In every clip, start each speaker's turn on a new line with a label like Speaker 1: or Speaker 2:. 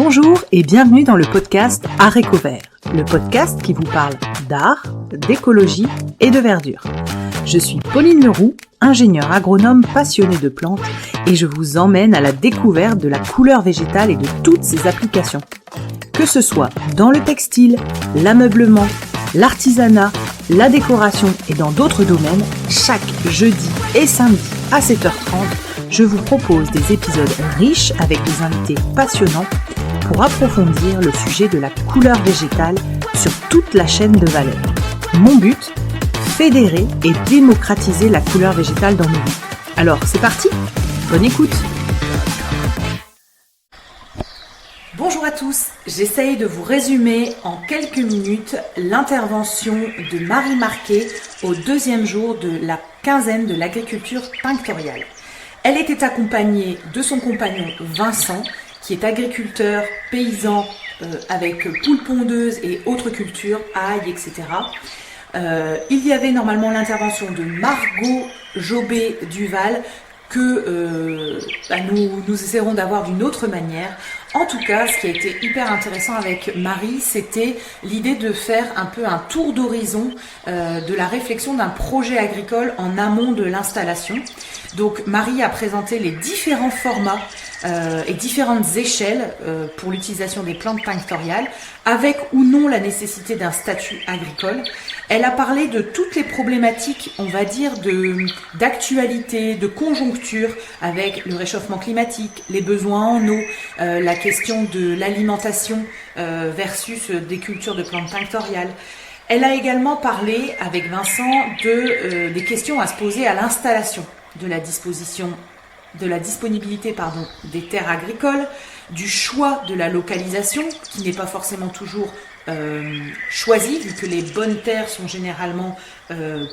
Speaker 1: Bonjour et bienvenue dans le podcast Haricots Verts, le podcast qui vous parle d'art, d'écologie et de verdure. Je suis Pauline Leroux, ingénieure agronome passionnée de plantes et je vous emmène à la découverte de la couleur végétale et de toutes ses applications. Que ce soit dans le textile, l'ameublement, l'artisanat, la décoration et dans d'autres domaines, chaque jeudi et samedi à 7h30, je vous propose des épisodes riches avec des invités passionnants pour approfondir le sujet de la couleur végétale sur toute la chaîne de valeur. Mon but, fédérer et démocratiser la couleur végétale dans nos vies. Alors c'est parti, bonne écoute. Bonjour à tous, j'essaye de vous résumer en quelques minutes l'intervention de Marie Marquet au deuxième jour de la quinzaine de l'agriculture tinctoriale. Elle était accompagnée de son compagnon Vincent, qui est agriculteur, paysan, avec poules pondeuses et autres cultures, ail, etc. Il y avait normalement l'intervention de Margot Jobé-Duval, que nous essaierons d'avoir d'une autre manière. En tout cas, ce qui a été hyper intéressant avec Marie, c'était l'idée de faire un peu un tour d'horizon de la réflexion d'un projet agricole en amont de l'installation. Donc Marie a présenté les différents formats et différentes échelles pour l'utilisation des plantes tinctoriales, avec ou non la nécessité d'un statut agricole. Elle a parlé de toutes les problématiques, on va dire, d'actualité, de conjoncture, avec le réchauffement climatique, les besoins en eau, la question de l'alimentation versus des cultures de plantes tinctoriales. Elle a également parlé, avec Vincent, des questions à se poser à l'installation, de la disponibilité des terres agricoles, du choix de la localisation, qui n'est pas forcément toujours choisi, vu que les bonnes terres sont généralement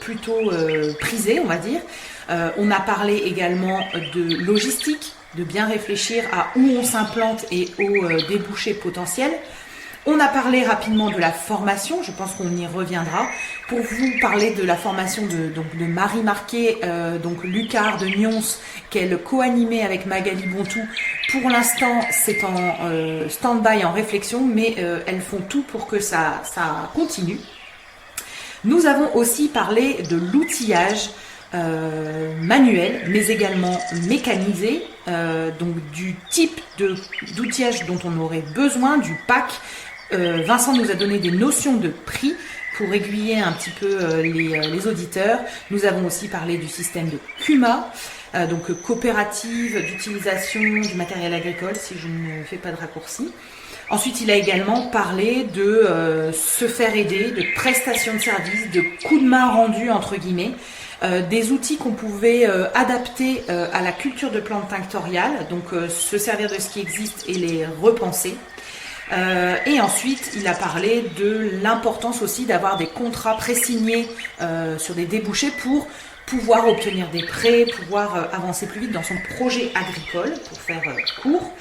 Speaker 1: plutôt prisées, on va dire. On a parlé également de logistique, de bien réfléchir à où on s'implante et aux débouchés potentiels. On a parlé rapidement de la formation, je pense qu'on y reviendra, pour vous parler de la formation de Marie Marquet, donc Lucar de Nyons, qu'elle co-animait avec Magali Bontou. Pour l'instant, c'est en stand-by, en réflexion, mais elles font tout pour que ça continue. Nous avons aussi parlé de l'outillage manuel, mais également mécanisé, donc du type d'outillage dont on aurait besoin, du pack. Vincent nous a donné des notions de prix pour aiguiller un petit peu les auditeurs. Nous avons aussi parlé du système de CUMA, donc coopérative d'utilisation du matériel agricole, si je ne fais pas de raccourci. Ensuite, il a également parlé de se faire aider, de prestations de services, de coups de main rendus, entre guillemets, des outils qu'on pouvait adapter à la culture de plantes tinctoriales, donc se servir de ce qui existe et les repenser. Et ensuite, il a parlé de l'importance aussi d'avoir des contrats présignés sur des débouchés pour pouvoir obtenir des prêts, pouvoir avancer plus vite dans son projet agricole, pour faire court.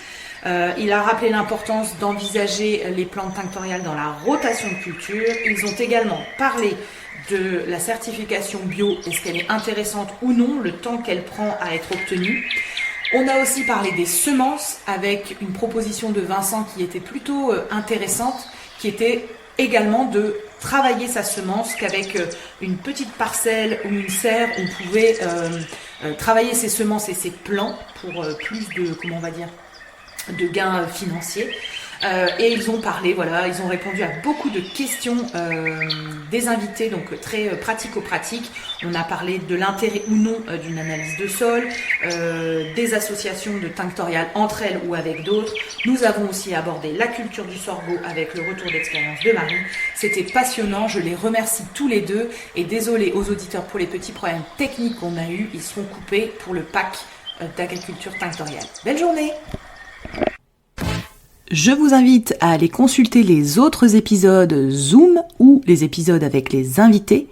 Speaker 1: Il a rappelé l'importance d'envisager les plantes tinctoriales dans la rotation de culture. Ils ont également parlé de la certification bio, est-ce qu'elle est intéressante ou non, le temps qu'elle prend à être obtenue. On a aussi parlé des semences avec une proposition de Vincent qui était plutôt intéressante, qui était également de travailler sa semence, qu'avec une petite parcelle ou une serre, on pouvait travailler ses semences et ses plants pour plus de gains financiers. Et ils ont parlé, ils ont répondu à beaucoup de questions des invités, donc très pratico-pratique. On a parlé de l'intérêt ou non d'une analyse de sol, des associations de tinctoriales entre elles ou avec d'autres. Nous avons aussi abordé la culture du sorgho avec le retour d'expérience de Marie. C'était passionnant, je les remercie tous les deux et désolé aux auditeurs pour les petits problèmes techniques qu'on a eus. Ils seront coupés pour le pack d'agriculture tinctoriale. Belle journée! Je vous invite à aller consulter les autres épisodes Zoom ou les épisodes avec les invités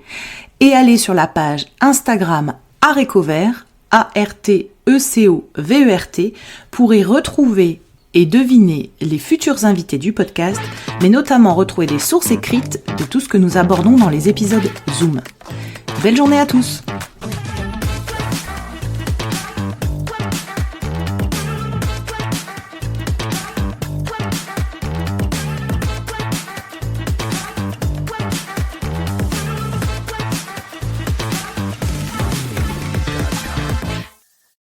Speaker 1: et aller sur la page Instagram Haricots Verts, ARTECOVERT, pour y retrouver et deviner les futurs invités du podcast, mais notamment retrouver des sources écrites de tout ce que nous abordons dans les épisodes Zoom. Belle journée à tous!